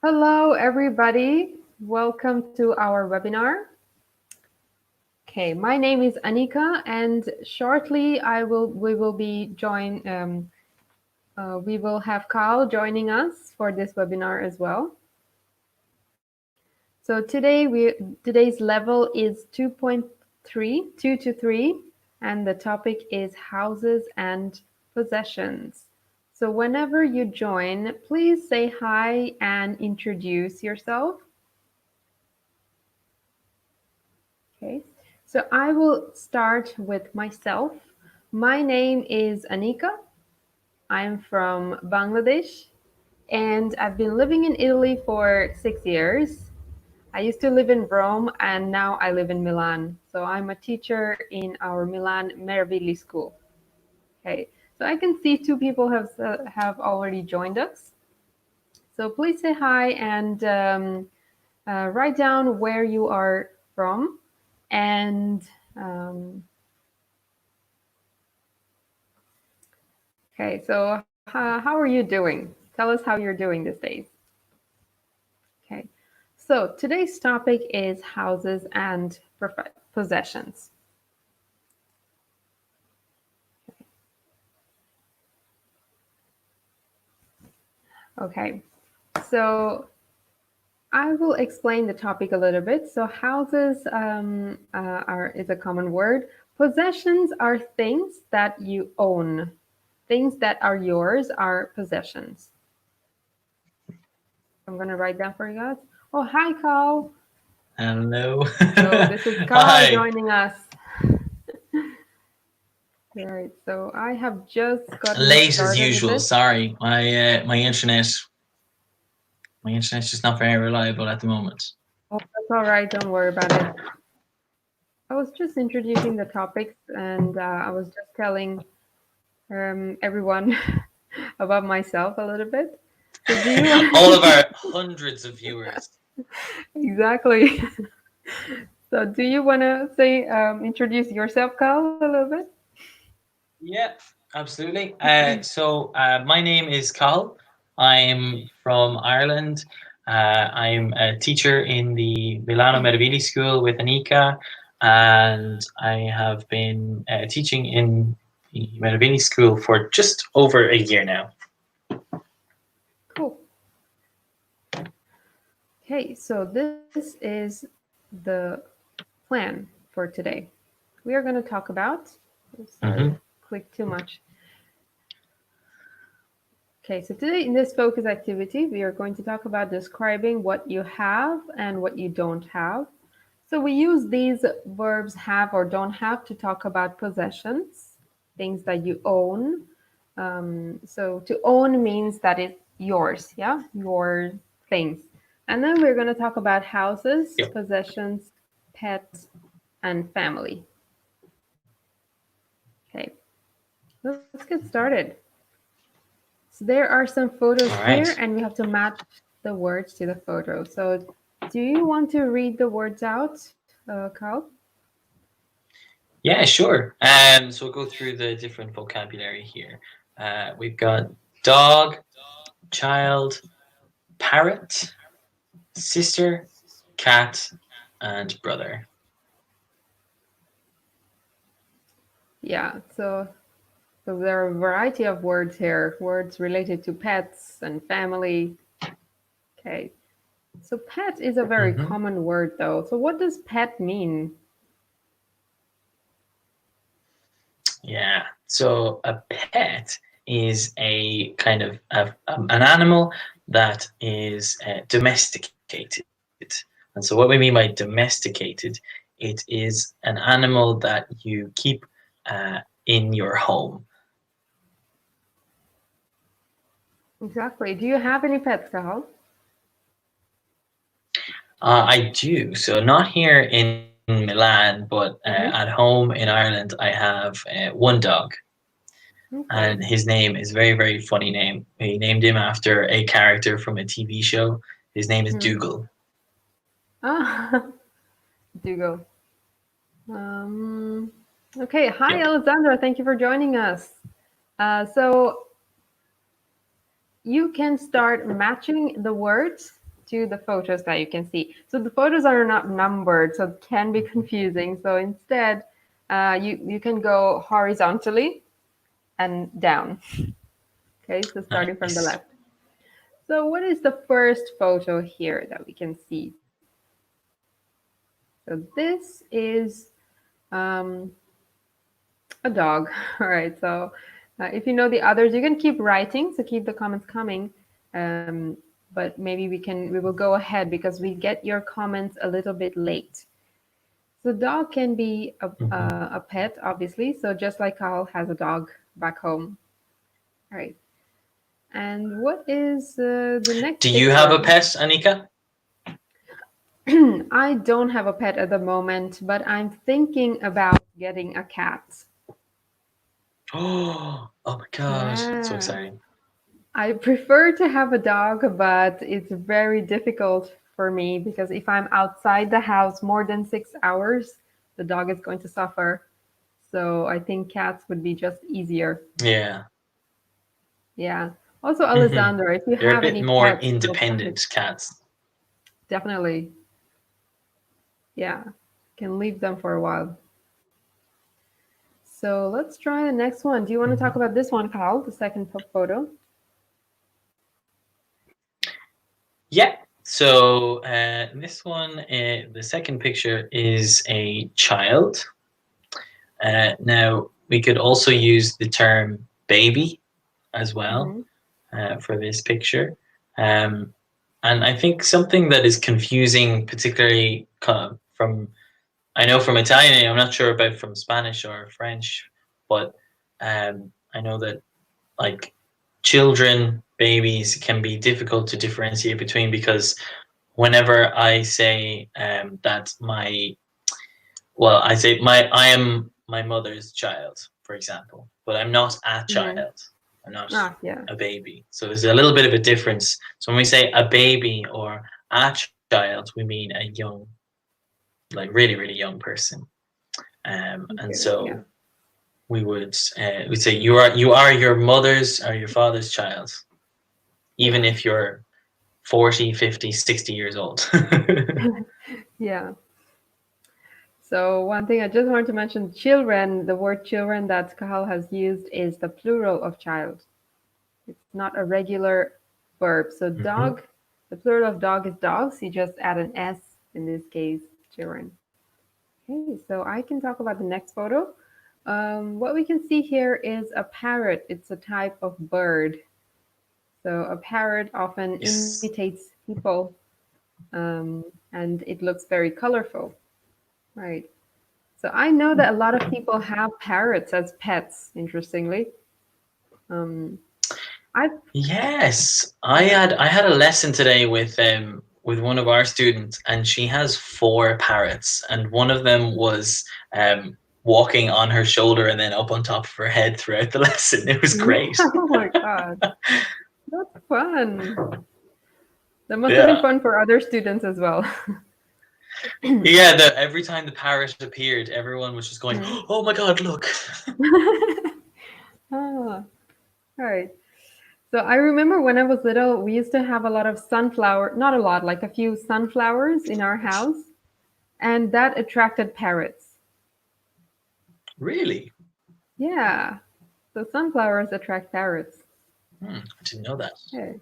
Hello, everybody. Welcome to our webinar. Okay, my name is Anika, and shortly we will be we will have Cathal joining us for this webinar as well. So today's level is 2.3, 2 to 3, and the topic is houses and possessions. So whenever you join, please say hi and introduce yourself. Okay, so I will start with myself. My name is Anika. I'm from Bangladesh, and I've been living in Italy for 6 years. I used to live in Rome, and now I live in Milan. So I'm a teacher in our Milan Meraviglio school. Okay, so I can see two people have already joined us. So please say hi and write down where you are from and okay, so how are you doing? Tell us how you're doing these days. Okay, so today's topic is houses and possessions. Okay, so I will explain the topic a little bit. So houses is a common word. Possessions are things that you own. Things that are yours are possessions. I'm going to write down for you guys. Oh, hi, Carl. Hello. So this is Carl Hi. joining us. All right, so I have just gotten Late as started with usual. this. Sorry, my internet's just not very reliable at the moment. Oh, that's all right. Don't worry about it. I was just introducing the topics, and I was just telling everyone about myself a little bit. So do you All of want our hundreds of viewers. exactly? So do you want to say introduce yourself, Carl, a little bit? Yeah, absolutely. My name is Cathal. I'm from Ireland. I'm a teacher in the Milano Meraviglio School with Anika, and I have been teaching in the Meraviglio School for just over a year now. Cool. Okay, so this is the plan for today. We are going to talk about. Oh, sorry, Mm-hmm. click too much. Okay, so today in this focus activity, we are going to talk about describing what you have and what you don't have. So we use these verbs have or don't have to talk about possessions, things that you own. So to own means that it's yours, yeah, your things. And then we're going to talk about houses, Yep. possessions, pets, and family. Okay, let's get started. So there are some photos All here, right. and we have to match the words to the photo. So do you want to read the words out, Carl? Yeah, sure. So we'll go through the different vocabulary here. We've got dog, child, parrot, sister, cat, and brother. Yeah, so there are a variety of words here, words related to pets and family. Okay, so pet is a very Hmm. common word though. So what does pet mean? Yeah. So a pet is a kind of an animal that is domesticated. And so what we mean by domesticated, it is an animal that you keep in your home. Exactly. Do you have any pets, Carl? I do. So not here in Milan, but at Mm-hmm. home in Ireland, I have one dog, and Okay. his name is very funny name. We named him after a character from a TV show. His name is Mm-hmm. Dougal. Ah, do go. Um, okay. Hi, Yep. Alexandra. Thank you for joining us. So you can start matching the words to the photos that you can see. So the photos are not numbered, so it can be confusing. So instead, you can go horizontally and down. Okay, so starting from the Nice. left. So what is the first photo here that we can see? So this is a dog. All right, so if you know the others, you can keep writing, so keep the comments coming. But maybe we will go ahead because we get your comments a little bit late. So dog can be Mhm. a pet, obviously. So just like Carl has a dog back home. All right. And what is the next Do you have picture? a pet, Anika? I don't have a pet at the moment, but I'm thinking about getting a cat. Oh my God. So Yeah. exciting. I prefer to have a dog, but it's very difficult for me because if I'm outside the house more than 6 hours, the dog is going to suffer. So I think cats would be just easier. Yeah. Yeah. Also, Hmm. Alessandra, if you They're a have bit any more pets, feel free. independent cats. Definitely. Yeah. Can leave them for a while. So let's try the next one. Do you want to talk Mhm. about this one, Carl? The second photo? Yeah. So this one, the second picture is a child. Now we could also use the term baby as well Mm-hmm. for this picture. Um, and I think something that is confusing, particularly from I know from Italian, I'm not sure about from Spanish or French, but I know that like children, babies can be difficult to differentiate between because whenever I say that I say I am my mother's child, for example, but I'm not a Mm-hmm. child. I'm not Ah, yeah. a baby. So there's a little bit of a difference. So when we say a baby or a child, we mean a young, like really, really young person. And Good. Yeah. so we'd say you are your mother's or your father's child, even Yeah. if you're 40, 50, 60 years old. Yeah. So one thing I just wanted to mention, children, the word children that Cathal has used is the plural of child. It's not a regular verb. So Hmm. dog, the plural of dog is dogs. You just add an S, in this case, children. Okay, so I can talk about the next photo. What we can see here is a parrot. It's a type of bird. So a parrot often Yes. imitates people, and it looks very colorful. Right. So I know that a lot of people have parrots as pets, interestingly. Um, I've, Yes, yeah. I had a lesson today with one of our students, and she has four parrots, and one of them was walking on her shoulder and then up on top of her head throughout the lesson. It was great. Oh my God. That's fun. That must have been Yeah, fun for other students as well. yeah. Every time the parrot appeared, everyone was just going, Mhm. "Oh my God, look!" Ah, right. So I remember when I was little, we used to have a lot of sunflower, not a lot, like a few sunflowers in our house, and that attracted parrots. Really? Yeah. So sunflowers attract parrots. I didn't know that. Okay.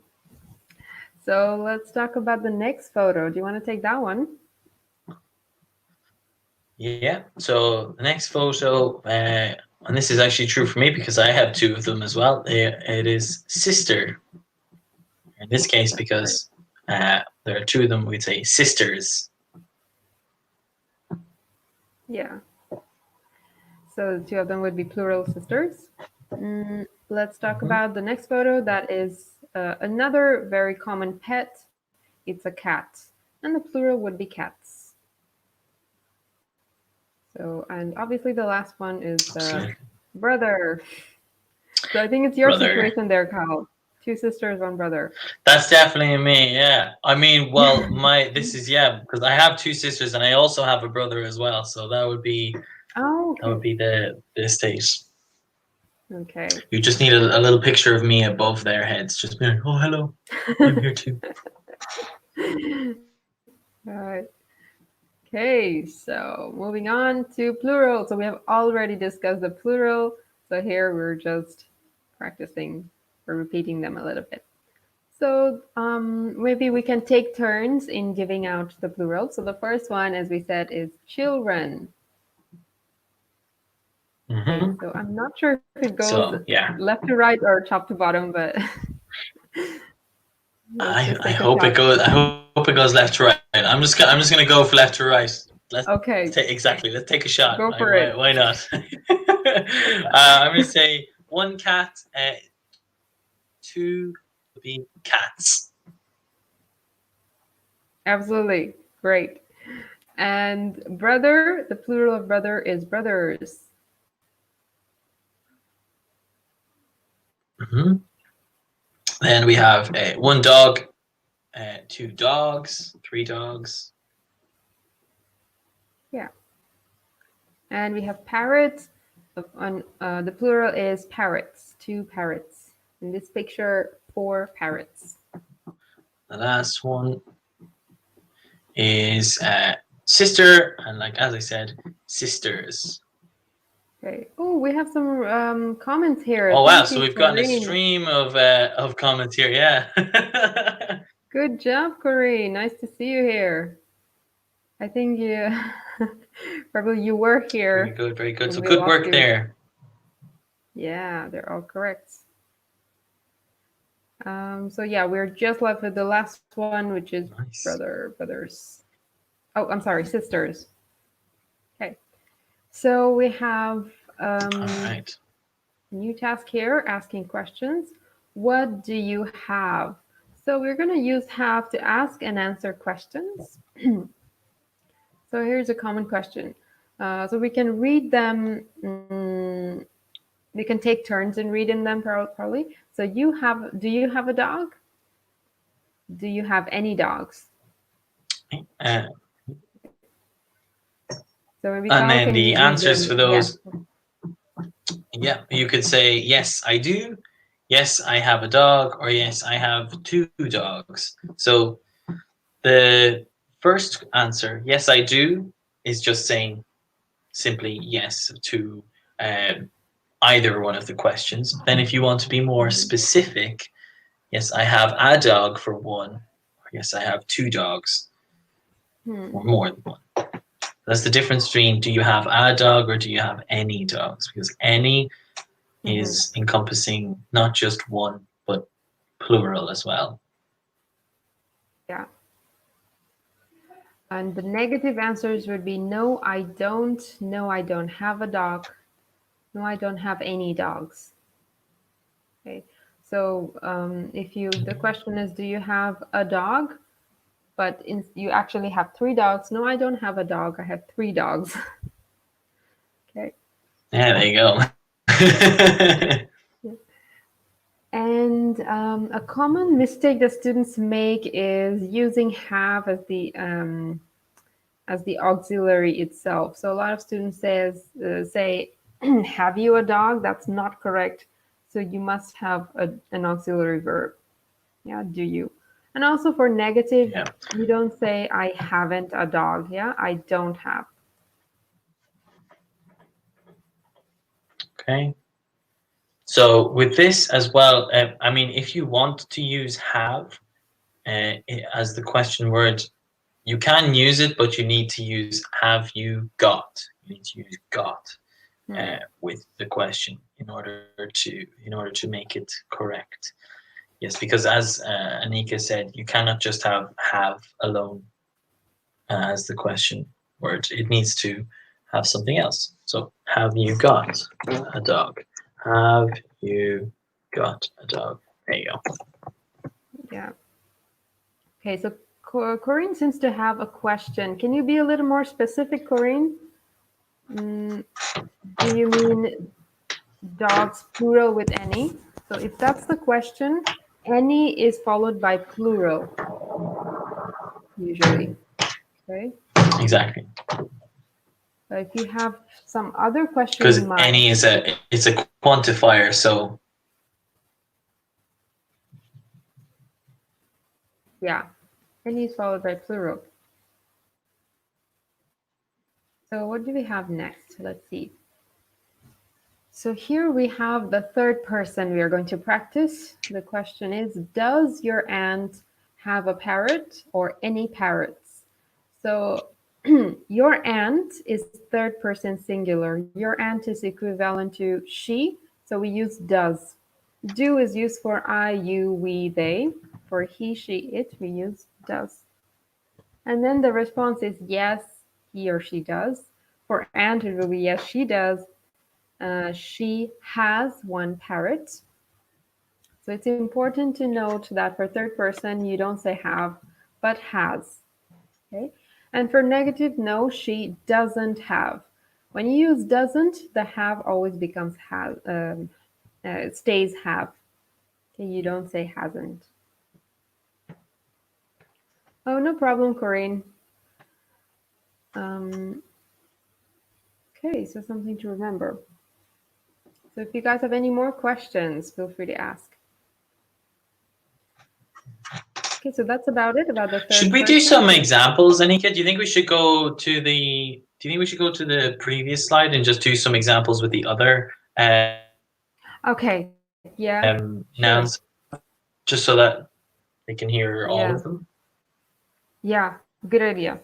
So let's talk about the next photo. Do you want to take that one? Yeah. So the next photo, and this is actually true for me because I have two of them as well. It is sister. In this case, Right. because there are two of them, we'd say sisters. Yeah. So the two of them would be plural sisters. Let's talk Mhm. about the next photo. That is another very common pet. It's a cat, and the plural would be cats. So, and obviously the last one is Absolutely. brother. So I think it's your Brother. situation there, Kyle. Two sisters, one brother. That's definitely me, yeah. I mean, well, this is, yeah, because I have two sisters and I also have a brother as well. So Oh, that would okay. be the state. Okay. You just need a little picture of me above their heads, just be like, oh, hello, I'm here too. Right. Okay, so moving on to plural. So we have already discussed the plural. So here we're just practicing or repeating them a little bit. So maybe we can take turns in giving out the plural. So the first one, as we said, is children. Okay, Hmm. so I'm not sure if it goes So yeah, left to right or top to bottom, but let's just I take a hope shot. it goes. I hope it goes left to right. I'm just gonna go for left to right. Let's Okay, take exactly. Let's take a shot. go Like, for it. why not? I'm gonna say one cat, two would be cats. Absolutely. Great. And brother, the plural of brother is brothers. Hmm. Then we have one dog, two dogs, three dogs. Yeah. And we have parrot. On the plural is parrots, two parrots. In this picture, four parrots. The last one is sister, and like as I said, sisters. Okay. Oh, we have some comments here. Oh wow! Thank So you, we've gotten a Corinne. stream of comments here. Yeah. Good job, Corinne. Nice to see you here. I think you probably you were Very here good. Very good. when So we good lost work you. there. Yeah, they're all correct. So yeah, we're just left with the last one, which is Nice. brothers. Oh, I'm sorry, sisters. Okay. So we have All um, right. a new task here, asking questions. What do you have? So we're going to use have to ask and answer questions. So here's a common question. So we can read them. We can take turns in reading them probably. So do you have a dog? Do you have any dogs? Uh, So maybe and Carl, then can the you read answers them? for Yeah. those, yeah, you could say yes, I do. Yes, I have a dog, or yes, I have two dogs. So the first answer, yes, I do, is just saying simply yes to um, either one of the questions. Then, if you want to be more Mhm. specific, yes, I have a dog for one, or yes, I have two dogs, Hmm. or more than one. That's the difference between do you have a dog or do you have any dogs? Because any Mm-hmm. is encompassing not just one, but plural as well. Yeah. And the negative answers would be no, I don't. No, I don't have a dog. No, I don't have any dogs. Okay. So if the question is, do you have a dog? But you actually have three dogs. No, I don't have a dog. I have three dogs. Okay. Yeah, there you go. And a common mistake that students make is using have as the auxiliary itself. So a lot of students say, "Have you a dog?" That's not correct. So you must have an auxiliary verb. Yeah, do you? And also for negative, Yeah. you don't say, "I haven't a dog." Yeah, I don't have. Okay. So with this as well, I mean, if you want to use have as the question word, you can use it, but you need to use have you got. You need to use got Hmm. with the question in order to make it correct. Yes, because as Anika said, you cannot just have alone as the question word. It needs to have something else. So, have you got a dog? Have you got a dog? There you go. Yeah. Okay, so Corinne seems to have a question. Can you be a little more specific, Corinne? Mm, do you mean dogs plural with any? So if that's the question, any is followed by plural usually. Okay. Exactly. But if you have some other question in Because mind, any is a quantifier. So yeah. Any is followed by plural. So what do we have next? Let's see. So here we have the third person we are going to practice. The question is, does your aunt have a parrot or any parrots? So your aunt is third person singular. Your aunt is equivalent to she, so we use does. Do is used for I, you, we, they. For he, she, it, we use does. And then the response is yes, he or she does. For aunt, it will be yes, she does. She has one parrot. So it's important to note that for third person, you don't say have, but has. Okay. And for negative, no, she doesn't have. When you use doesn't, the have always becomes has, stays have. Okay, you don't say hasn't. Oh, no problem, Corinne. Um, okay, so something to remember. So if you guys have any more questions, feel free to ask. Okay, so that's about it about the Should third we do person. some examples, Anika? Do you think we should go to the? Do you think we should go to the previous slide and just do some examples with the other Okay, yeah, sure. nouns, just so that they can hear Yeah, all of them, yeah, good idea.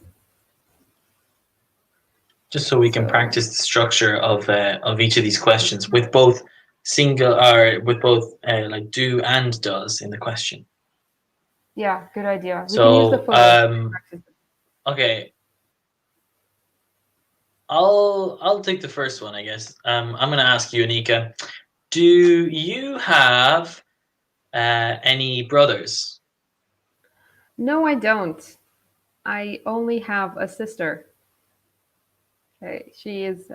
just so we can So, practice the structure of each of these questions with both single or with both like do and does in the question. yeah, good idea. We can use the So photos to practice it. okay, I'll take the first one, I guess. I'm going to ask you, Anika. Do you have any brothers? No, I don't. I only have a sister. Okay, she is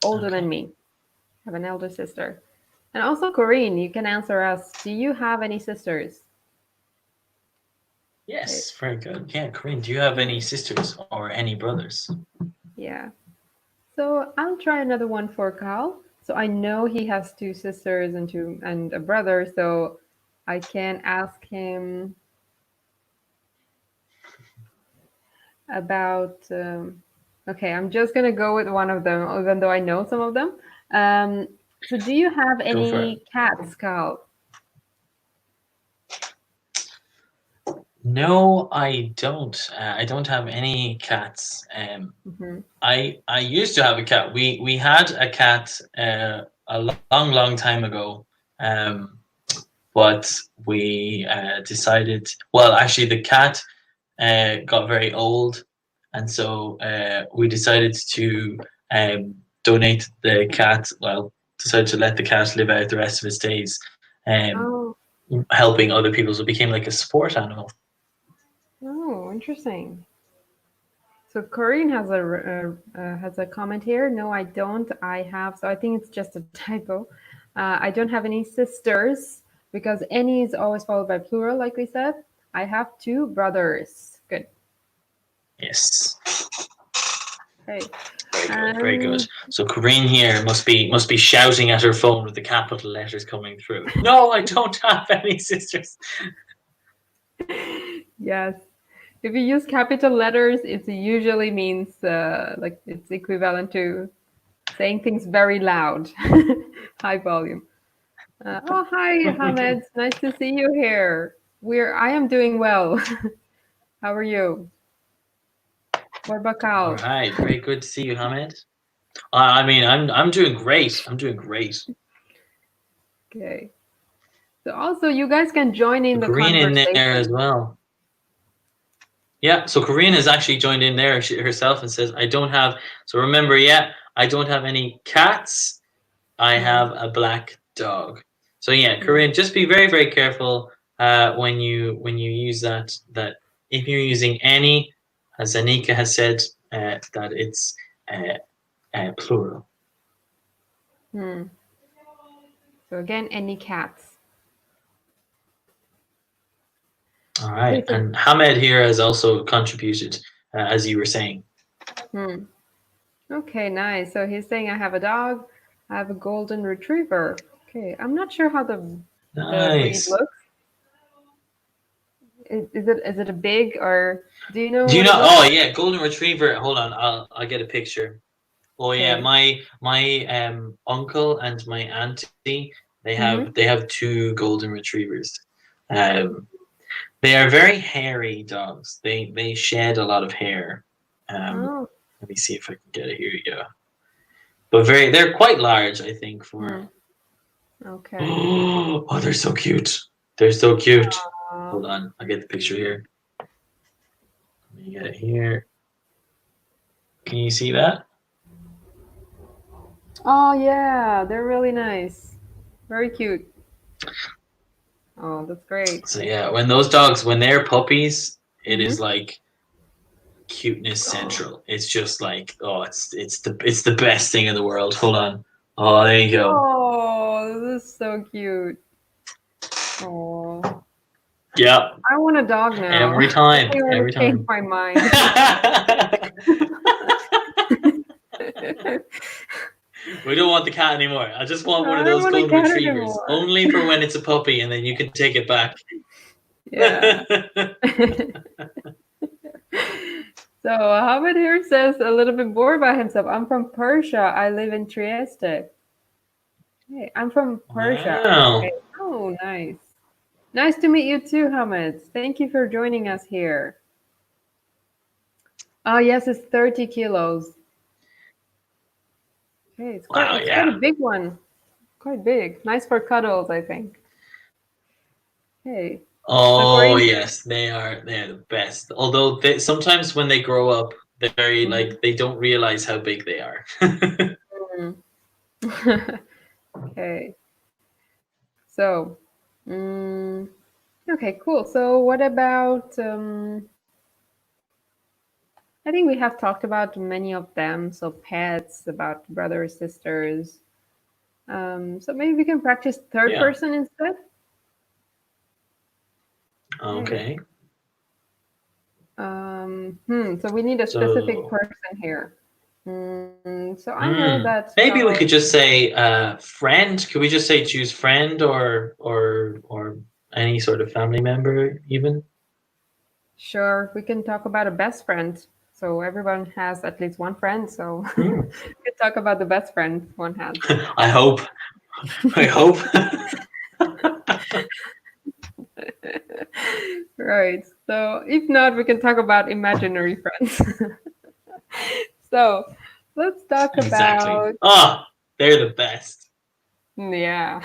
older than Okay. me. I have an elder sister. And also, Corinne, you can answer us. Do you have any sisters? Okay. Yes, very good. Yeah, Corinne, do you have any sisters or any brothers? Yeah. So I'll try another one for Carl. So I know he has two sisters and a brother, so I can ask him about. Okay, I'm just gonna go with one of them, even though I know some of them. So do you have Go for it. any cats, Carl? No, I don't. I don't have any cats. Hmm. I used to have a cat. We had a cat a long time ago, um, but we decided. Well, actually, the cat got very old, and so we decided to donate the cat. Well, decided to let the cat live out the rest of its days, Oh, helping other people. So it became like a support animal. oh, interesting. So Corinne has a comment here. No, I don't. I have. So I think it's just a typo. I don't have any sisters because any is always followed by plural, like we said. I have two brothers. Good. Yes. Okay. Very good, very good. Um, So Corinne here must be shouting at her phone with the capital letters coming through. No, I don't have any sisters. yes. If you use capital letters, it usually means like it's equivalent to saying things very loud, high volume. Oh, hi, Hamed. Nice to see you here. I am doing well. How are you? What about All Carl? right, very good to see you, Hamid. I mean, I'm doing great. I'm doing great. Okay. So also, you guys can join in So the Corinne in there as conversation. well. Yeah, so Corinne has actually joined in there herself and says, I don't have. So remember, yeah, I don't have any cats. I Hmm. have a black dog. So yeah, Hmm. Corinne, just be very careful when you use that if you're using any, as Anika has said, that it's uh, plural. Hmm. So again, any cats. All Okay. right, So and Hamed here has also contributed, as you were saying. hmm. Okay, nice. So he's saying I have a dog. I have a golden retriever. Okay. I'm not sure how the breed Nice. looks. Is it a big, or do you know Do you what know? it looks Oh like? yeah, golden retriever. Hold on, I'll get a picture. Oh yeah, Okay. my uncle and my auntie they Mm-hmm. have two golden retrievers. Um, they are very hairy dogs. They shed a lot of hair. Um, Oh. let me see if I can get it. Here you go. But they're quite large, I think. For Hmm. Okay. oh, they're so cute. They're so cute. Uh, Hold on, I'll get the picture here. Let me get it here. Can you see that? oh yeah, they're really nice. Very cute. Oh, that's great. So yeah, when those dogs, when they're puppies, it is Mm-hmm. like cuteness Oh. central. It's just like oh, it's the best thing in the world. Hold on. Oh, there you go. Oh, this is so cute. Oh, Yeah, I want a dog now. every I time, think I'm gonna every change time. my mind. We don't want the cat anymore. I just want one of I don't those want a golden cat retrievers, anymore. only for when it's a puppy, and then you can take it back. Yeah. So Hamid here says a little bit more about himself. I'm from Persia. I live in Trieste. Hey, I'm from Persia. Wow. Okay. Oh, nice. Nice to meet you too, Hamid. Thank you for joining us here. Oh, yes, it's 30 kilos. Okay, Wow. it's quite a Yeah. big one. Quite big. Nice for cuddles, I think. Hey. So Oh according yes, they're the best. Although sometimes when they grow up, they're very Mhm. like they don't realize how big they are. Okay. So, mm, okay, cool. So what about I think we have talked about many of them. So pets, about brothers, sisters. So maybe we can practice third Yeah. person instead. Okay. Okay. So we need a specific So, person here. So I know that maybe we Carl. could just say friend. Could we just say choose friend or any sort of family member even? Sure, we can talk about a best friend. So everyone has at least one friend. So we Hmm. can talk about the best friend one has. I hope. I hope. Right. So if not, we can talk about imaginary friends. So let's talk Exactly. about, Ah, they're the best. yeah.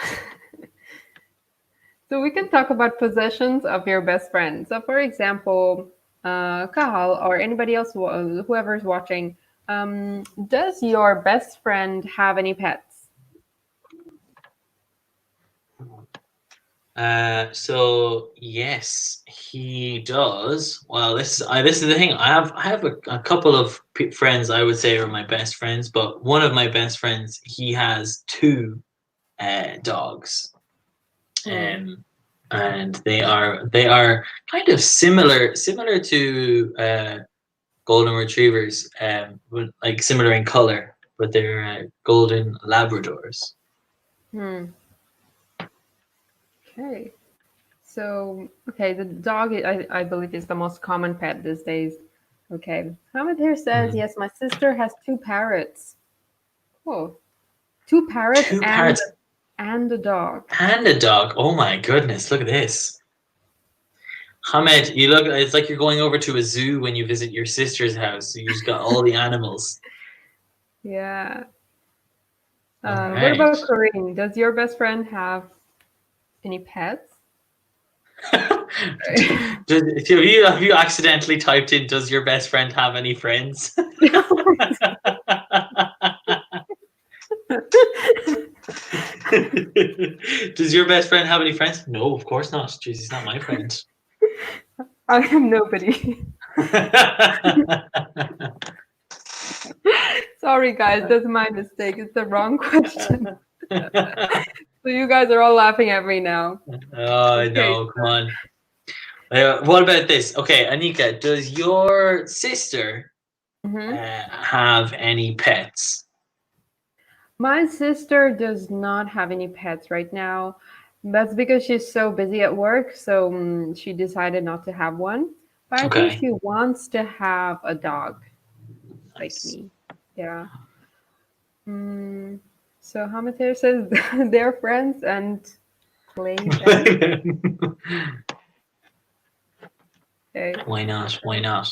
So we can talk about possessions of your best friend. So for example, Cathal or anybody else, whoever's watching, does your best friend have any pets? So yes, he does. Well, this is the thing. I have a couple of friends I would say are my best friends, but one of my best friends he has two dogs, Hmm. um, and they are kind of similar to golden retrievers, but like similar in color, but they're golden Labradors. Hmm. Okay. So, okay, the dog, I believe, is the most common pet these days. Okay. Hamid here says, Mm. yes, my sister has two parrots. Oh, two parrots Two parrots and a dog. and a dog. Oh my goodness! Look at this. Hamed, you look. It's like you're going over to a zoo when you visit your sister's house. So you just got all the animals. Yeah. All What right. about Corinne? Does your best friend have any pets? Have you accidentally typed in "Does your best friend have any friends"? Does your best friend have any friends? No, of course not. Jeez, he's not my friend. I am nobody. Sorry, guys, that's my mistake. It's the wrong question. So you guys are all laughing at me now. Oh Okay. no, come on. What about this? Okay, Anika, does your sister Mhm. have any pets? My sister does not have any pets right now. That's because she's so busy at work, so she decided not to have one. But I think Okay, she wants to have a dog like nice. me. Yeah. Mm, so Hamater says they're friends and play pets. Okay. Why not? Why not?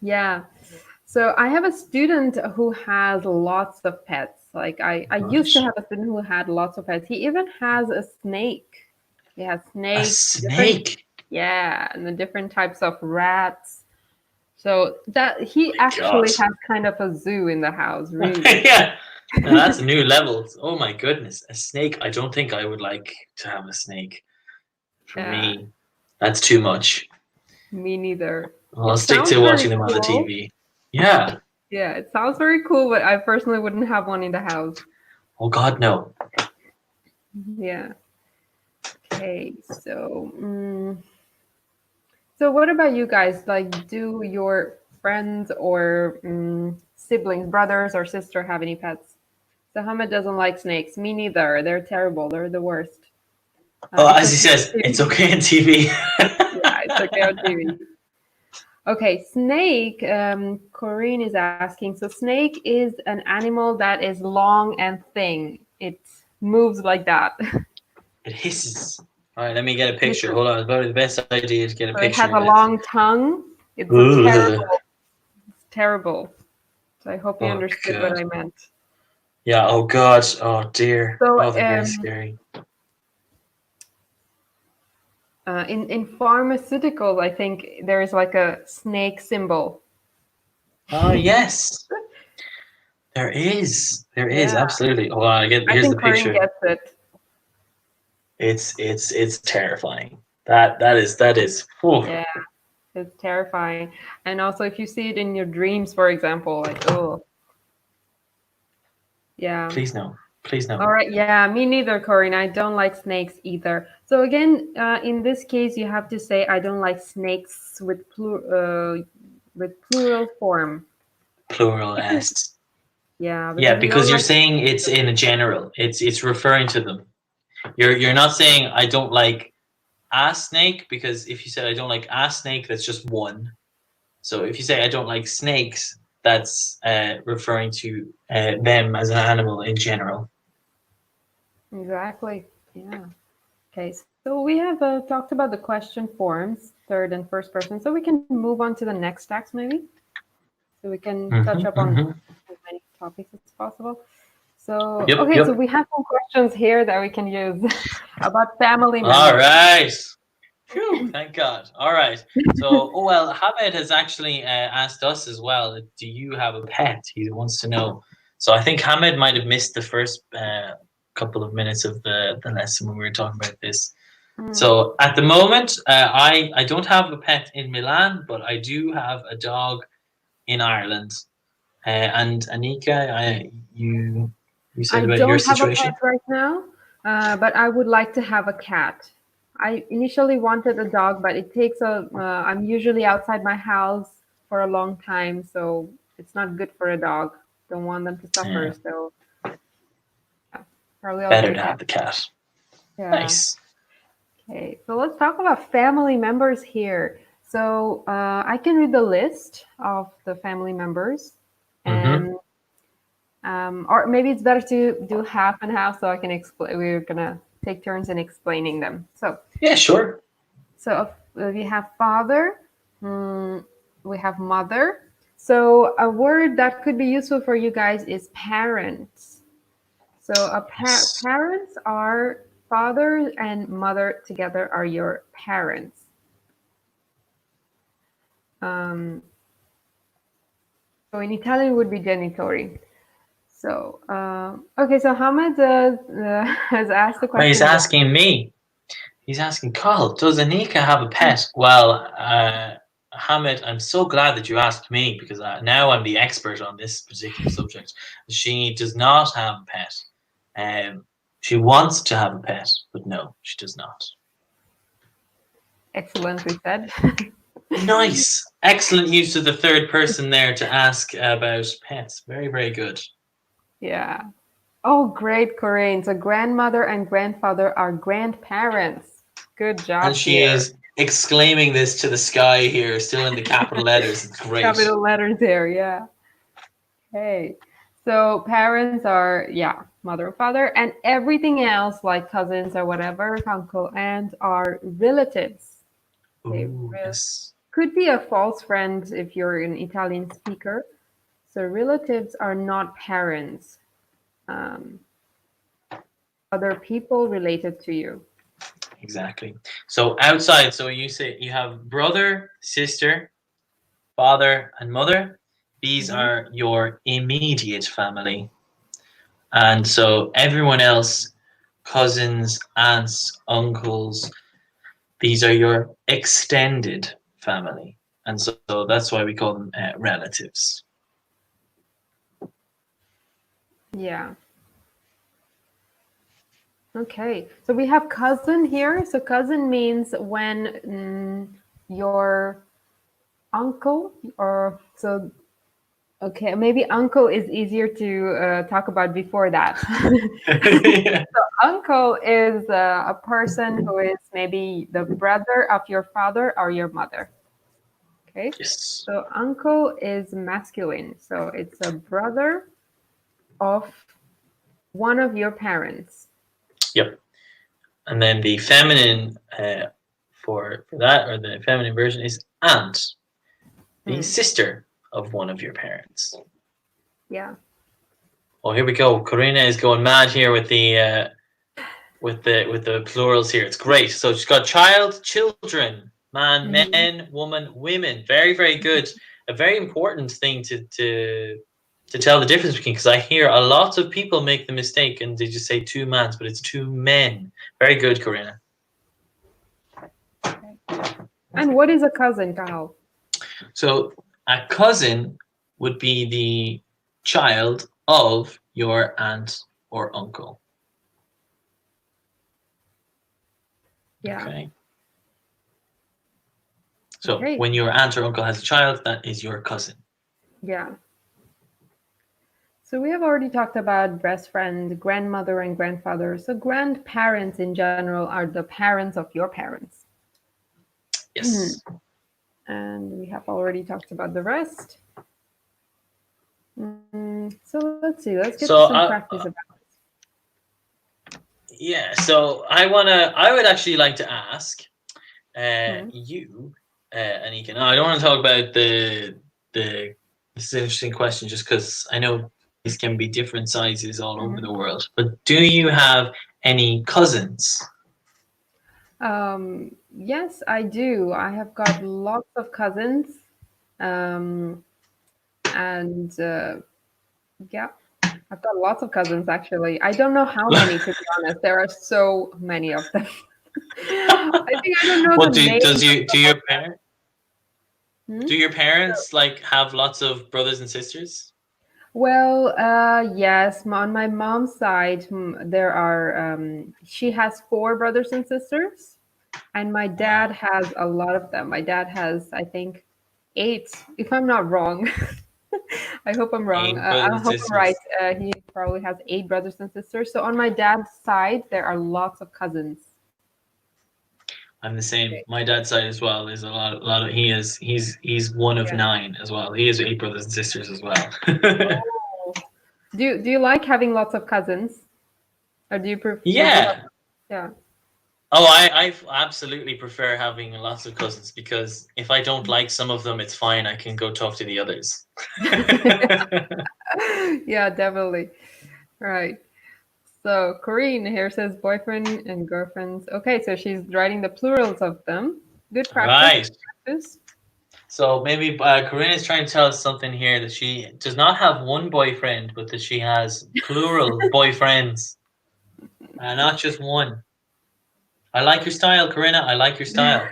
Yeah. So I have a student who has lots of pets. Like I used to Right. have a student who had lots of pets. He even has a snake. He has A snakes, different, snake. yeah, and the different types of rats. So that he My God. actually has kind of a zoo in the house, really. Yeah. Now that's a new level. Oh my goodness. A snake. I don't think I would like to have a snake. For Yeah, me, that's too much. me neither. I'll It stick sounds to very watching them on the cool. TV. Yeah. Yeah, it sounds very cool, but I personally wouldn't have one in the house. Oh God, no. Yeah. Okay, so so what about you guys? Like, do your friends or siblings, brothers or sister have any pets? So Hamid doesn't like snakes. Me neither. They're terrible. They're the worst. Oh, It's as he okay on says, it's TV. okay on TV. Yeah, it's okay on TV. Okay, snake. Corinne is asking. So snake is an animal that is long and thin. It moves like that. It hisses. All right, let me get a It picture. Hold on. It's probably the best idea to get a So it has picture a of it. long tongue. It's a Ugh. terrible. So I hope you Oh understood what God. I meant. Yeah. Oh God. Oh dear. So Oh, they're very scary. in pharmaceuticals, I think there is like a snake symbol. Oh yes, there is. There is Yeah, absolutely. Oh, I get. I Here's the think Corinne picture. gets it. It's terrifying. That is. Whew. Yeah, it's terrifying. And also, if you see it in your dreams, for example, like, oh, yeah. Please no. Please no. All right, yeah, me neither, Corinne. I don't like snakes either. So again, in this case, you have to say I don't like snakes with plural form. Plural Because s. yeah, Yeah, because you because don't you're like saying it's in a general. It's referring to them. You're not saying I don't like a snake, because if you said I don't like a snake, that's just one. So if you say I don't like snakes, that's referring to them as an animal in general. exactly. Yeah. Okay, so we have talked about the question forms, third and first person. So we can move on to the next tax, maybe. So we can touch up on Hmm. as many topics as possible. So, Yep, okay, so yep. we have some questions here that we can use about family All members. right. Phew, thank God. All right. So, oh well, Hamid has actually asked us as well. Do you have a pet? He wants to know. So I think Hamid might have missed the first couple of minutes of the lesson when we were talking about this. Mm. So at the moment, I don't have a pet in Milan, but I do have a dog in Ireland. And Anika, you said I about your don't have a pet situation. right now, but I would like to have a cat. I initially wanted a dog, but it takes I'm usually outside my house for a long time, so it's not good for a dog. Don't want them to suffer, Yeah, so yeah, probably I'll get better a to cat. have the cat. Yeah. Nice. Okay, so let's talk about family members here. So I can read the list of the family members, Mm-hmm. and or maybe it's better to do half and half so I can explain. We're gonna take turns in explaining them. Yeah, sure. We have father, mm, we have mother. So a word that could be useful for you guys is parents. So Yes. parents are father and mother together are your parents. Um, so in Italian would be genitori. So okay, so Hamad has asked the Well, he's question again. asking me. He's asking Carl, does Anika have a pet? Well, Hamid, I'm so glad that you asked me, because now I'm the expert on this particular subject. She does not have a pet. She wants to have a pet, but no, she does not. Excellently said. Nice. Excellent use of the third person there to ask about pets. Very, very good. Yeah. Oh, great, Corinne. So grandmother and grandfather are grandparents. Good And job she here. is exclaiming this to the sky here, still in the capital letters. It's great. Capital letters there, yeah. Okay. So parents are, yeah, mother and father, and everything else like cousins or whatever, uncle, aunt are relatives. Okay. Ooh, yes. Could be a false friend if you're an Italian speaker. So relatives are not parents, um, other people related to you. Exactly. So outside, so you say you have brother, sister, father, and mother. These Hmm. are your immediate family. And so everyone else, cousins, aunts, uncles, these are your extended family. And so that's why we call them relatives. Yeah. Okay. So we have cousin here. So cousin means when your uncle or so okay, maybe uncle is easier to talk about before that. Yeah. Uncle is a person who is maybe the brother of your father or your mother. Okay. Yes. So uncle is masculine. So it's a brother of one of your parents. Yep. And then the feminine for that, or the feminine version, is aunt, the Hmm. sister of one of your parents. Yeah. Oh, here we go. Karina is going mad here with the plurals here. It's great. So she's got child, children, man, Hmm. men, woman, women. Very, very good. A very important thing to tell the difference between, because I hear a lot of people make the mistake and they just say two mans, but it's two men. Very good, Karina. Okay. And what is a cousin, Cathal? So a cousin would be the child of your aunt or uncle. Yeah. Okay. So Okay. when your aunt or uncle has a child, that is your cousin. Yeah. So we have already talked about best friend, grandmother, and grandfather. So grandparents in general are the parents of your parents. Yes. And we have already talked about the rest. So let's see. Let's get to some So practice about yeah. So I would actually like to ask this. you, Anika. Now I don't want to talk about the. This is an interesting question, just because I know these can be different sizes all over the Mhm. world. But do you have any cousins? Yes, I do. I have got lots of cousins. Um, and yeah, I've got lots of cousins actually. I don't know how many, to be honest. There are so many of them. I think I don't know What the names of do some of your parents them. do your parents like have lots of brothers and sisters? Well, yes, on my mom's side, there are, she has four brothers and sisters, and my dad Wow, has a lot of them. My dad has, I think, eight, if I'm not wrong. I hope I'm wrong. eight brothers I and hope I'm right. sisters. He probably has eight brothers and sisters. So on my dad's side, there are lots of cousins. I'm the same. Okay. My dad's side as well. There's a lot of he's one of Yeah. nine as well. He has eight brothers and sisters as well. Oh. Do you like having lots of cousins, or do you have? Yeah. Yeah. Oh, I absolutely prefer having lots of cousins, because if I don't like some of them, it's fine. I can go talk to the others. Yeah, definitely. Right. So Corinne here says boyfriend and girlfriends. Okay, so she's writing the plurals of them. Good All practice. right. Good practice. So maybe Corinne is trying to tell us something here, that she does not have one boyfriend, but that she has plural boyfriends, not just one. I like your style, Corinna. I like your style.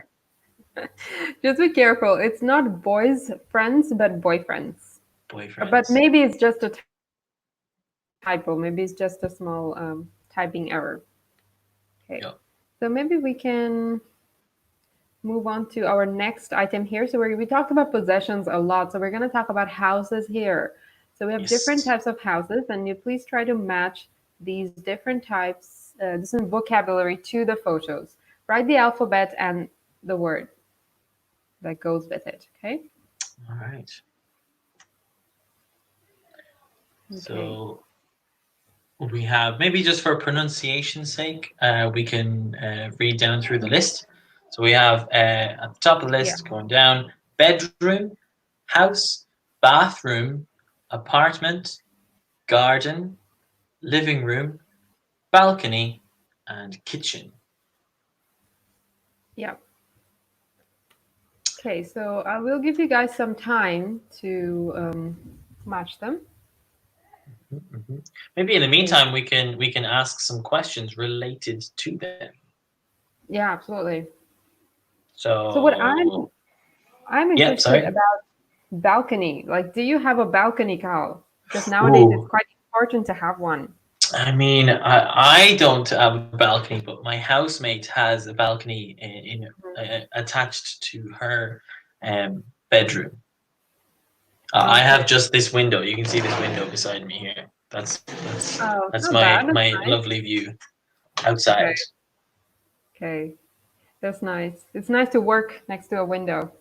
Just be careful. It's not boys friends, but boyfriends. But Boyfriends. maybe it's just a typo. Maybe it's just a small typing error. Okay. Yeah. So maybe we can move on to our next item here. So we talked about possessions a lot. So we're going to talk about houses here. So we have different Yes. types of houses, and you please try to match these different types, different vocabulary to the photos. Write the alphabet and the word that goes with it. Okay. All right. Okay. So we have, maybe just for pronunciation's sake, we can read down through the list. So we have at the top of the Yeah. list going down: bedroom, house, bathroom, apartment, garden, living room, balcony, and kitchen. Yeah. Okay. So I will give you guys some time to match them. Mhm. Maybe in the Okay. meantime we can ask some questions related to them. Yeah, absolutely. So what So I'm yeah, interested sorry. about balcony. Like, do you have a balcony, Carl? Because nowadays it's Ooh, quite important to have one. I mean, I don't have a balcony, but my housemate has a balcony attached to her bedroom. I have Okay. just this window. You can see this window beside me here. Oh, That's not bad. That's my nice. lovely view outside. Okay. Okay. That's nice. It's nice to work next to a window.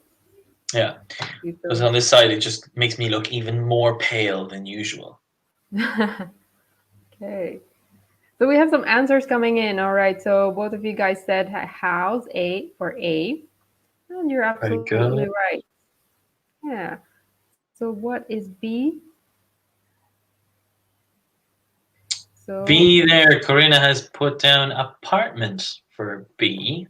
Yeah, because Usually. on this side it just makes me look even more pale than usual. Okay. So we have some answers coming in. All right. So both of you guys said house A for A, and you're Very absolutely good. right. Yeah. So what is B? So B there, Corinna has put down apartment for B.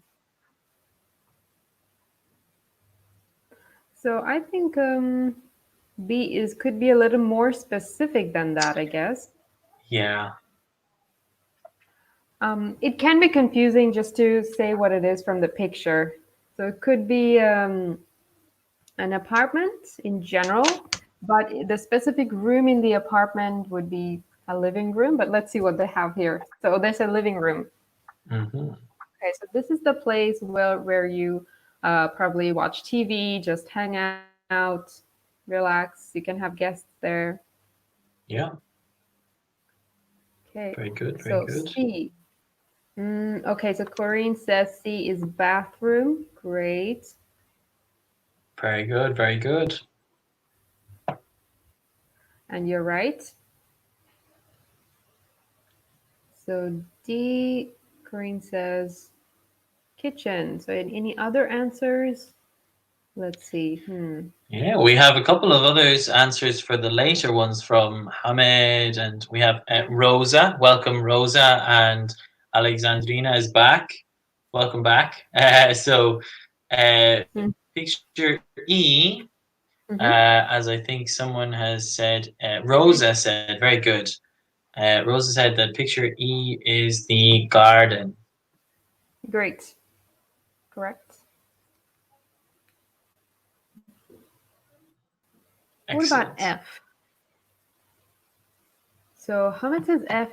so I think B is could be a little more specific than that, I guess. Yeah. It can be confusing just to say what it is from the picture. So it could be an apartment in general, but the specific room in the apartment would be a living room. But let's see what they have here. So there's a living room. Hmm. Okay, so this is the place where you probably watch TV, just hang out, relax. You can have guests there. Yeah. Okay, Very good. Very so good. C. Okay, so Corrine says C is bathroom. Great. Very good. Very good. And you're right. So D, Corrine says kitchen. So any other answers? Let's see. Yeah, we have a couple of others answers for the later ones from Hamed, and we have Rosa. Welcome, Rosa, and Alexandrina is back. Welcome back. Uh, picture E, Mm-hmm. as I think someone has said, Rosa said, very good. Rosa said that picture E is the garden. Great. Correct. What about Excellent. F? So Hamid says F.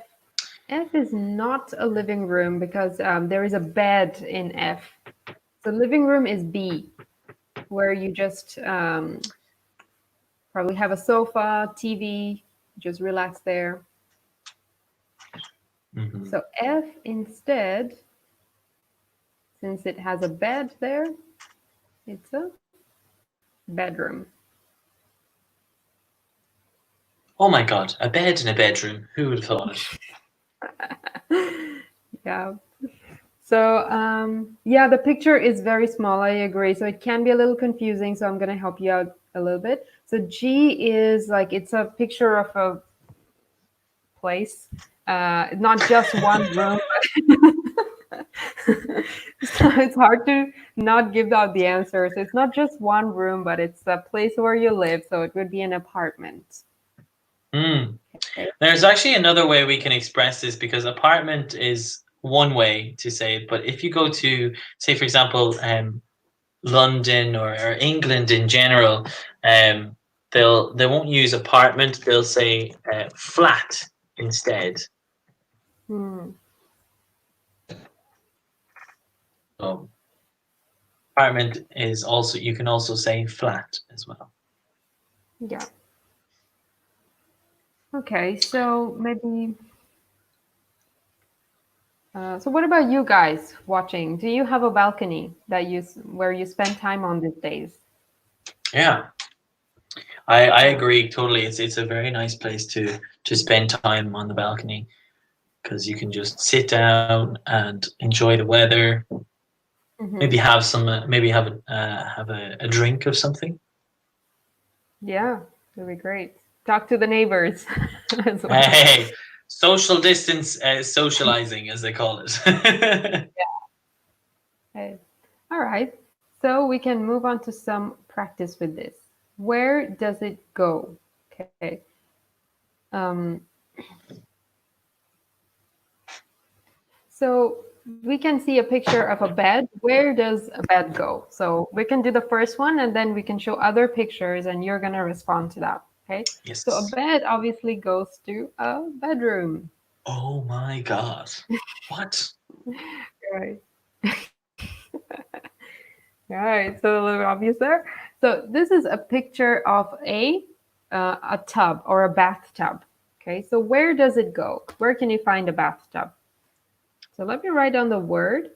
F is not a living room because there is a bed in F. So living room is B, where you just probably have a sofa, TV, just relax there. Hmm. So F instead, since it has a bed there, it's a bedroom. Oh my God, a bed in a bedroom. Who would have thought it? Yeah. So yeah, the picture is very small. I agree. So it can be a little confusing. So I'm going to help you out a little bit. So G is like it's a picture of a place, not just one room. So it's hard to not give out the answers. It's not just one room, but it's a place where you live. So it would be an apartment. Hmm. Okay. There's actually another way we can express this, because apartment is one way to say it, but if you go to, say, for example, London or England in general, um, they won't use apartment. They'll say flat instead. Hmm. So apartment is also, you can also say flat as well. Yeah. Okay. So maybe. So what about you guys watching? Do you have a balcony that where you spend time on these days? Yeah, I Yeah. agree totally. It's a very nice place to spend time on the balcony because you can just sit down and enjoy the weather. Hmm. Maybe have some, maybe have a drink of something. Yeah, that'd be great. Talk to the neighbors as well. Hey, social distance socializing, as they call it. Okay. All right. So we can move on to some practice with this. Where does it go? Okay. Um, so we can see a picture of a bed. Where does a bed go? So we can do the first one and then we can show other pictures and you're going to respond to that. Okay. So a Yes. bed obviously goes to a bedroom. Oh my God. What? Right. Right. So a little obvious there. So this is a picture of a tub or a bathtub. Okay. So where does it go? Where can you find a bathtub? So let me write down the word.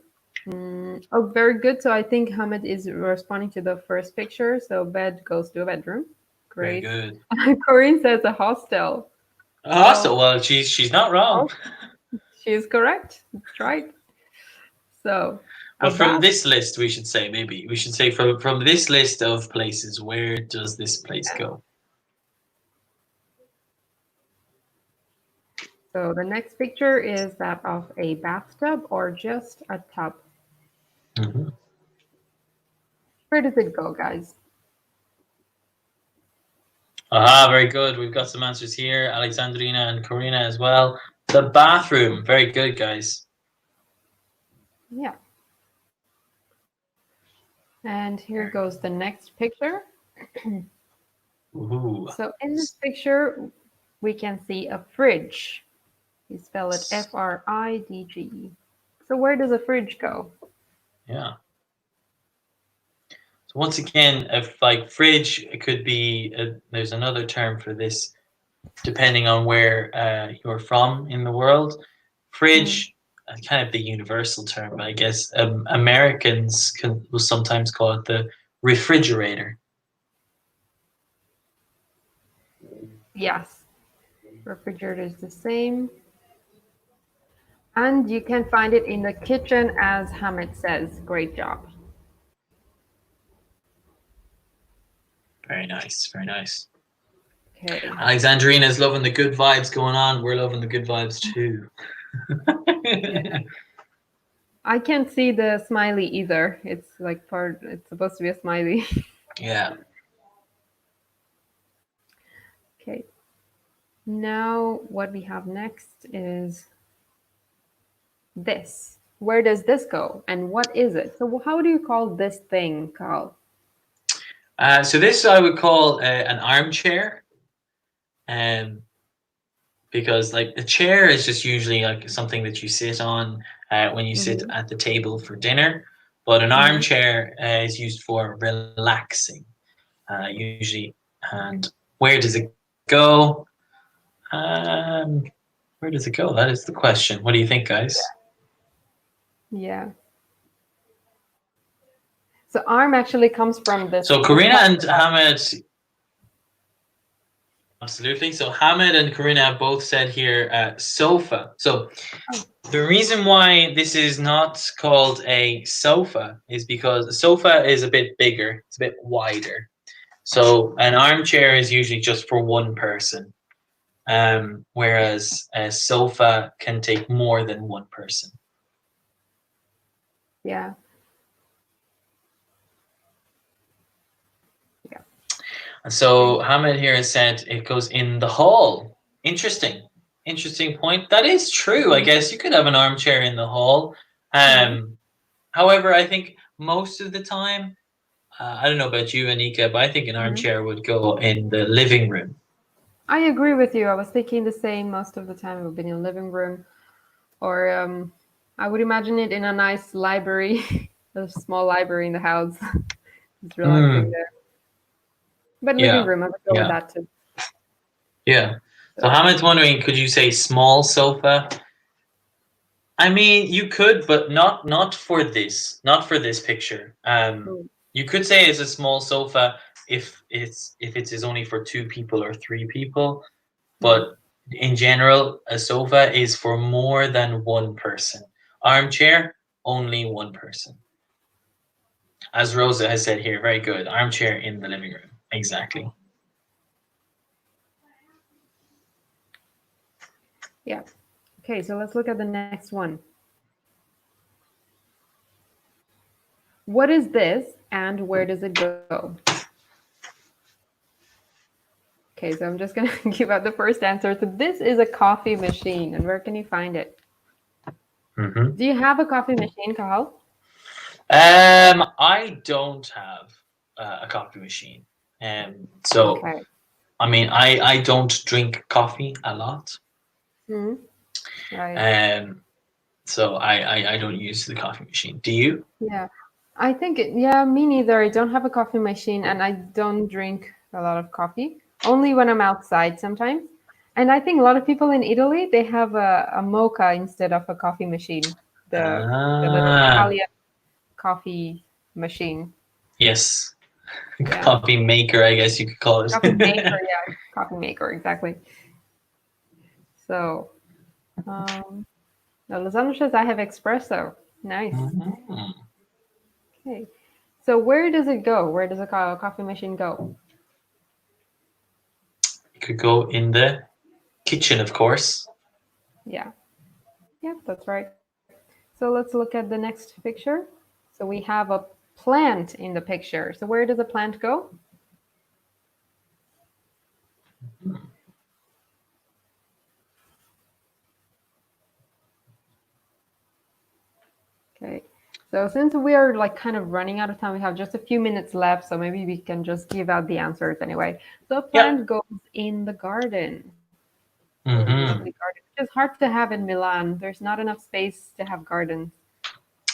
Oh, very good. So I think Hamid is responding to the first picture. So bed goes to a bedroom. Very Great. good. Corinne says a hostel. So Well, well, she's not wrong. oh, she is correct. That's right. So a But from bath. this list, we should say maybe we should say from this list of places, where does this place go? So the next picture is that of a bathtub or just a tub. Hmm. Where does it go, guys? Aha, very good. We've got some answers here. Alexandrina and Karina as well. The bathroom. Very good, guys. Yeah. And here goes the next picture. Ooh. So in this picture, we can see a fridge. You spell it Fridge. So where does a fridge go? Yeah. So once again, if like fridge, it could be. There's another term for this, depending on where you're from in the world. Hmm. Fridge, kind of the universal term, but I guess Americans will sometimes call it the refrigerator. Yes, refrigerator is the same. And you can find it in the kitchen, as Hamid says. Great job. Very nice, very nice. Okay. Alexandrina's loving the good vibes going on. We're loving the good vibes too. Yeah. I can't see the smiley either. It's like it's supposed to be a smiley. Yeah. Okay. Now what we have next is this. Where does this go? And what is it? So how do you call this thing, Carl? So this I would call an armchair, um, because like a chair is just usually like something that you sit on when you sit Mm-hmm. at the table for dinner, but an Mm-hmm. armchair is used for relaxing, usually. And where does it go? Um, where does it go? That is the question. What do you think, guys? Yeah. So arm actually comes from So this Karina part and of the body. Hamid, absolutely. So Hamid and Karina have both said here sofa. So Oh, the reason why this is not called a sofa is because a sofa is a bit bigger, it's a bit wider. So an armchair is usually just for one person, whereas a sofa can take more than one person. yeah. Yeah. And Okay. so Hamid here has said it goes in the hall. Interesting. Interesting point. That is true. I guess you could have an armchair in the hall. Mm-hmm. Um, However, I think most of the time, I don't know about you, Anika, but I think an Mm-hmm. armchair would go in the living room. I agree with you. I was thinking the same most of the time. We've been in the living room, or I would imagine it in a nice library, a small library in the house. Just relaxing Mm, there. But living yeah, room, I would go with yeah, that too. yeah. So So Hamid's wondering, could you say small sofa? I mean, you could, but not for this, not for this picture. Mm, You could say it's a small sofa if it is only for two people or three people, mm. but in general, a sofa is for more than one person. Armchair, only one person. As Rosa has said here, very good. Armchair in the living room. Exactly. Yeah. Okay, so let's look at the next one. What is this and where does it go? Okay, so I'm just going to give out the first answer. So this is a coffee machine, and where can you find it? Hmm. Do you have a coffee machine, Cathal? I don't have a coffee machine. So Okay. I mean, I don't drink coffee a lot. Hmm. Right. Um, so I don't use the coffee machine. Do you? Yeah. Yeah, me neither. I don't have a coffee machine and I don't drink a lot of coffee, only when I'm outside sometimes. And I think a lot of people in Italy, they have a mocha instead of a coffee machine, the little Ah, Italian coffee machine. yes. Yeah. Coffee maker, I guess you could call Coffee maker, it. yeah. Coffee maker, exactly. So, um, now Lozano says I have espresso. Nice. Mhm. Okay. So where does it go? Where does a coffee machine go? It could go in the kitchen, of course. Yeah. Yeah, that's right. So let's look at the next picture. So we have a plant in the picture. So where does a plant go? Okay. So since we are like kind of running out of time, we have just a few minutes left. So maybe we can just give out the answers anyway. So a Yep. plant goes in the garden. So a lovely Hmm. garden, which is hard to have in Milan. There's not enough space to have gardens.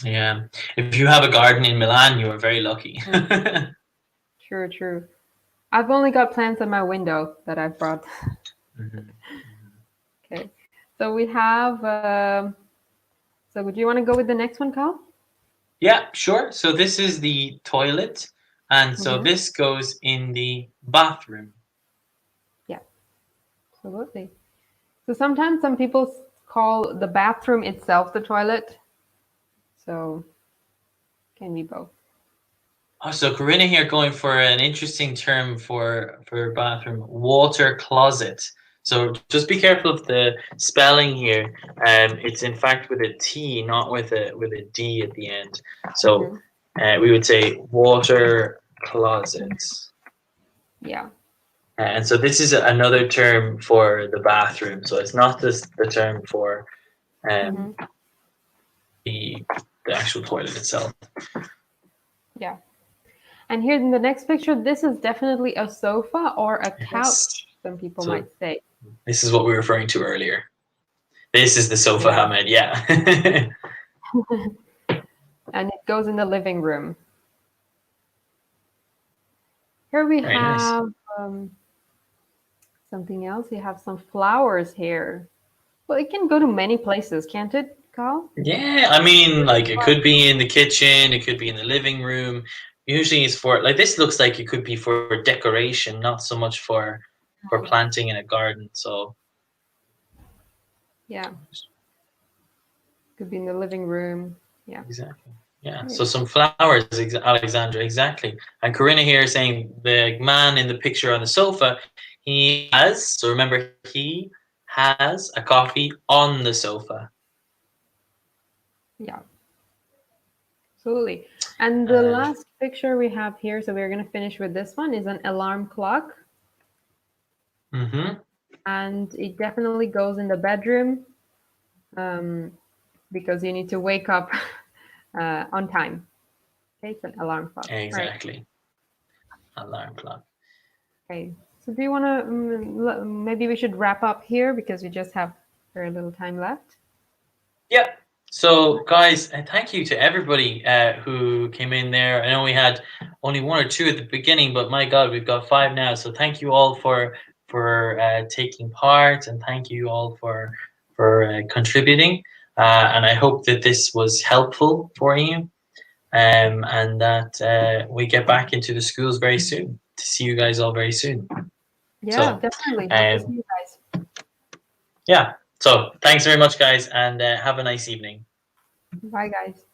Yeah. If you have a garden in Milan, you are very lucky. Mm, true, true. I've only got plants on my window that I've brought. Mhm. Okay. So we have. So would you want to go with the next one, Carl? Yeah, sure. So this is the toilet, and so Mm-hmm. this goes in the bathroom. Yeah, absolutely. So sometimes some people call the bathroom itself the toilet. So can be both. Oh, so Corinna here going for an interesting term for bathroom, water closet. So just be careful of the spelling here. It's in fact with a T, not with a D at the end. So Mm-hmm. we would say water closet. Yeah. And so this is another term for the bathroom. So it's not just the term for um, Mm-hmm. the the actual toilet itself. Yeah. And here in the next picture, this is definitely a sofa or a Yes. couch, some people So might say. this is what we were referring to earlier. This is the sofa, Yeah. Hamed. Yeah. And it goes in the living room. Here we Very nice. have something else. We have some flowers here. Well, it can go to many places, can't it, Carl? Yeah, I mean, like it could be in the kitchen, it could be in the living room. Usually, it's for like this looks like it could be for decoration, not so much for planting in a garden. So Yeah, could be in the living room. Yeah. exactly. Yeah. So Great. some flowers, Alexandra, exactly. And Corinna here is saying the man in the picture on the sofa, he has, so remember, he has a coffee on the sofa. Yeah, absolutely. And the And last picture we have here, so we're going to finish with this one, is an alarm clock. mm-hmm, And it definitely goes in the bedroom um, because you need to wake up on time. Okay, it's an alarm clock. All right. exactly. Alarm clock. Okay. So do you want to, maybe we should wrap up here because we just have very little time left. Yep. So, guys, thank you to everybody who came in there. I know we had only one or two at the beginning, but my God, we've got five now. So, thank you all for taking part, and thank you all for contributing. and I hope that this was helpful for you, and that we get back into the schools very soon to see you guys all very soon. Yeah, So, definitely. Hope to see um, you guys. yeah. So, thanks very much, guys, and have a nice evening. Bye, guys.